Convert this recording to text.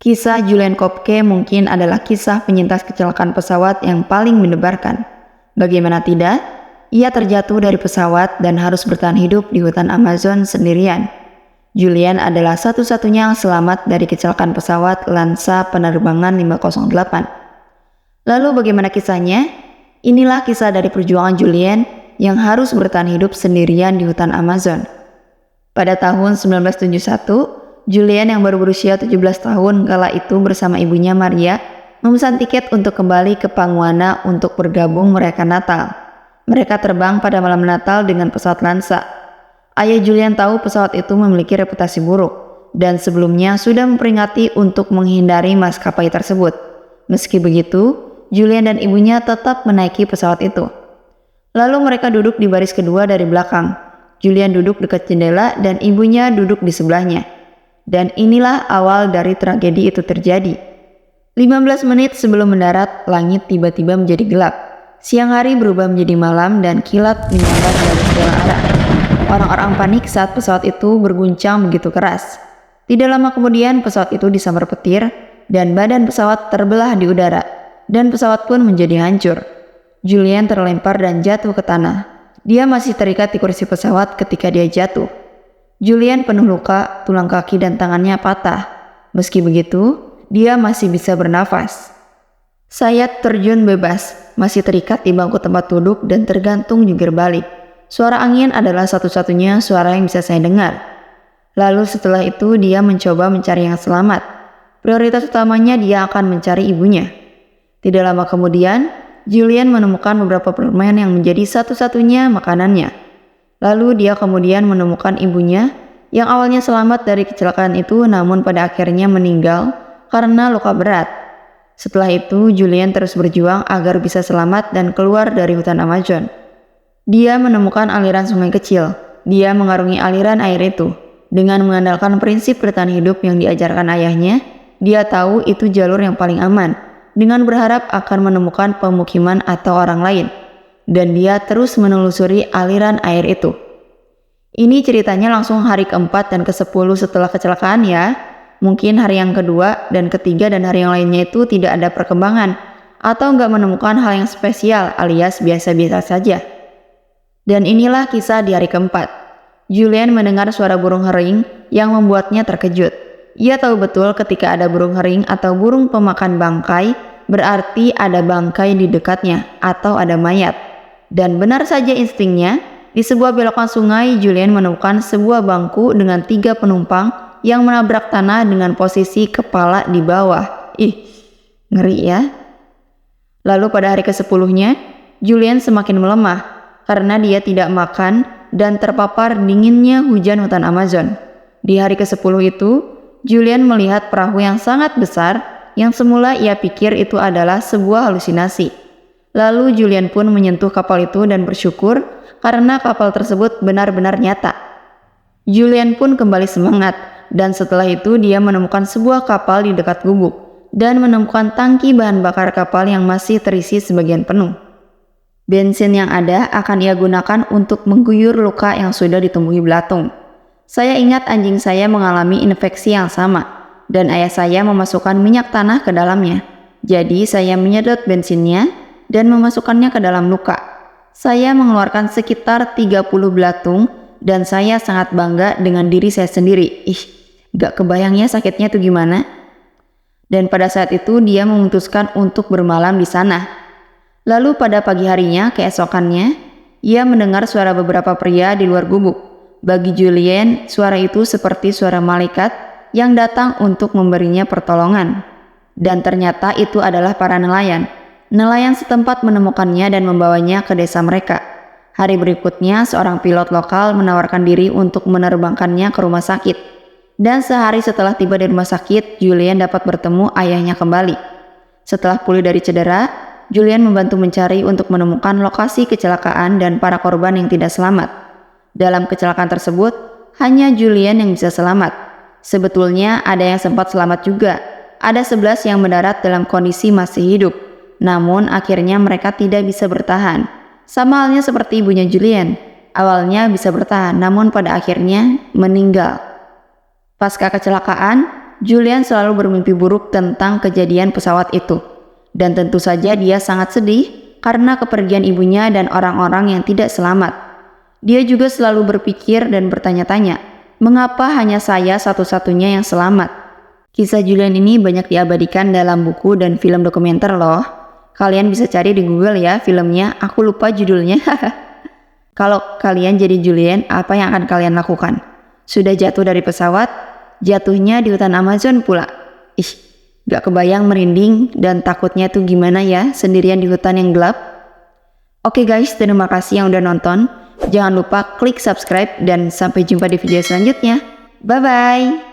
Kisah Julian Kopke mungkin adalah kisah penyintas kecelakaan pesawat yang paling mendebarkan. Bagaimana tidak, ia terjatuh dari pesawat dan harus bertahan hidup di hutan Amazon sendirian. Julian adalah satu-satunya yang selamat dari kecelakaan pesawat Lansa penerbangan 508. Lalu bagaimana kisahnya? Inilah kisah dari perjuangan Julian yang harus bertahan hidup sendirian di hutan Amazon. Pada tahun 1971, Julian yang baru berusia 17 tahun kala itu bersama ibunya Maria memesan tiket untuk kembali ke Panguana untuk bergabung merayakan Natal. Mereka terbang pada malam Natal dengan pesawat Lansa. Ayah Julian tahu pesawat itu memiliki reputasi buruk dan sebelumnya sudah memperingati untuk menghindari maskapai tersebut. Meski begitu, Julian dan ibunya tetap menaiki pesawat itu. Lalu mereka duduk di baris kedua dari belakang. Julian duduk dekat jendela dan ibunya duduk di sebelahnya. Dan inilah awal dari tragedi itu terjadi. 15 menit sebelum mendarat, langit tiba-tiba menjadi gelap. Siang hari berubah menjadi malam dan kilat menyambar dari segala arah. Orang-orang panik saat pesawat itu berguncang begitu keras. Tidak lama kemudian pesawat itu disambar petir dan badan pesawat terbelah di udara. Dan pesawat pun menjadi hancur. Julian terlempar dan jatuh ke tanah. Dia masih terikat di kursi pesawat ketika dia jatuh. Julian penuh luka, tulang kaki dan tangannya patah. Meski begitu, dia masih bisa bernafas. Saya terjun bebas, masih terikat di bangku tempat duduk dan tergantung jungkir balik. Suara angin adalah satu-satunya suara yang bisa saya dengar. Lalu setelah itu dia mencoba mencari yang selamat. Prioritas utamanya dia akan mencari ibunya. Tidak lama kemudian, Julian menemukan beberapa permen yang menjadi satu-satunya makanannya. Lalu dia kemudian menemukan ibunya yang awalnya selamat dari kecelakaan itu namun pada akhirnya meninggal karena luka berat. Setelah itu Julian terus berjuang agar bisa selamat dan keluar dari hutan Amazon. Dia menemukan aliran sungai kecil. Dia mengarungi aliran air itu. Dengan mengandalkan prinsip bertahan hidup yang diajarkan ayahnya, dia tahu itu jalur yang paling aman dengan berharap akan menemukan pemukiman atau orang lain. Dan dia terus menelusuri aliran air itu. Ini ceritanya langsung hari keempat dan ke-10 setelah kecelakaan ya. Mungkin hari yang kedua dan ketiga dan hari yang lainnya itu tidak ada perkembangan atau nggak menemukan hal yang spesial alias biasa-biasa saja. Dan inilah kisah di hari keempat. Julian mendengar suara burung hering yang membuatnya terkejut. Ia tahu betul ketika ada burung hering atau burung pemakan bangkai, berarti ada bangkai di dekatnya atau ada mayat. Dan benar saja instingnya, di sebuah belokan sungai, Julian menemukan sebuah bangku dengan 3 penumpang yang menabrak tanah dengan posisi kepala di bawah. Ih, ngeri ya. Lalu pada hari ke-10-nya, Julian semakin melemah karena dia tidak makan dan terpapar dinginnya hujan hutan Amazon. Di hari ke-10 itu, Julian melihat perahu yang sangat besar yang semula ia pikir itu adalah sebuah halusinasi. Lalu Julian pun menyentuh kapal itu dan bersyukur karena kapal tersebut benar-benar nyata. Julian pun kembali semangat dan setelah itu dia menemukan sebuah kapal di dekat gubuk dan menemukan tangki bahan bakar kapal yang masih terisi sebagian penuh. Bensin yang ada akan ia gunakan untuk mengguyur luka yang sudah ditumbuhi belatung. Saya ingat anjing saya mengalami infeksi yang sama dan ayah saya memasukkan minyak tanah ke dalamnya. Jadi saya menyedot bensinnya dan memasukkannya ke dalam luka. Saya mengeluarkan sekitar 30 belatung dan saya sangat bangga dengan diri saya sendiri. Gak kebayangnya sakitnya itu gimana. Dan pada saat itu dia memutuskan untuk bermalam di sana. Lalu pada pagi harinya, keesokannya, ia mendengar suara beberapa pria di luar gubuk. Bagi Julian, suara itu seperti suara malaikat yang datang untuk memberinya pertolongan. Dan ternyata itu adalah para nelayan. Nelayan setempat menemukannya dan membawanya ke desa mereka. Hari berikutnya, seorang pilot lokal menawarkan diri untuk menerbangkannya ke rumah sakit. Dan sehari setelah tiba di rumah sakit, Julian dapat bertemu ayahnya kembali. Setelah pulih dari cedera, Julian membantu mencari untuk menemukan lokasi kecelakaan dan para korban yang tidak selamat. Dalam kecelakaan tersebut, hanya Julian yang bisa selamat. Sebetulnya ada yang sempat selamat juga. Ada 11 yang mendarat dalam kondisi masih hidup. Namun akhirnya mereka tidak bisa bertahan. Sama halnya seperti ibunya Julian. Awalnya bisa bertahan, namun pada akhirnya meninggal. Pasca kecelakaan, Julian selalu bermimpi buruk tentang kejadian pesawat itu. Dan tentu saja dia sangat sedih karena kepergian ibunya dan orang-orang yang tidak selamat. Dia juga selalu berpikir dan bertanya-tanya, mengapa hanya saya satu-satunya yang selamat? Kisah Julian ini banyak diabadikan dalam buku dan film dokumenter loh. Kalian bisa cari di Google ya filmnya, aku lupa judulnya. Kalau kalian jadi Julian, apa yang akan kalian lakukan? Sudah jatuh dari pesawat, jatuhnya di hutan Amazon pula. Ih, gak kebayang, merinding dan takutnya tuh gimana ya sendirian di hutan yang gelap. Oke guys, terima kasih yang udah nonton. Jangan lupa klik subscribe dan sampai jumpa di video selanjutnya. Bye-bye.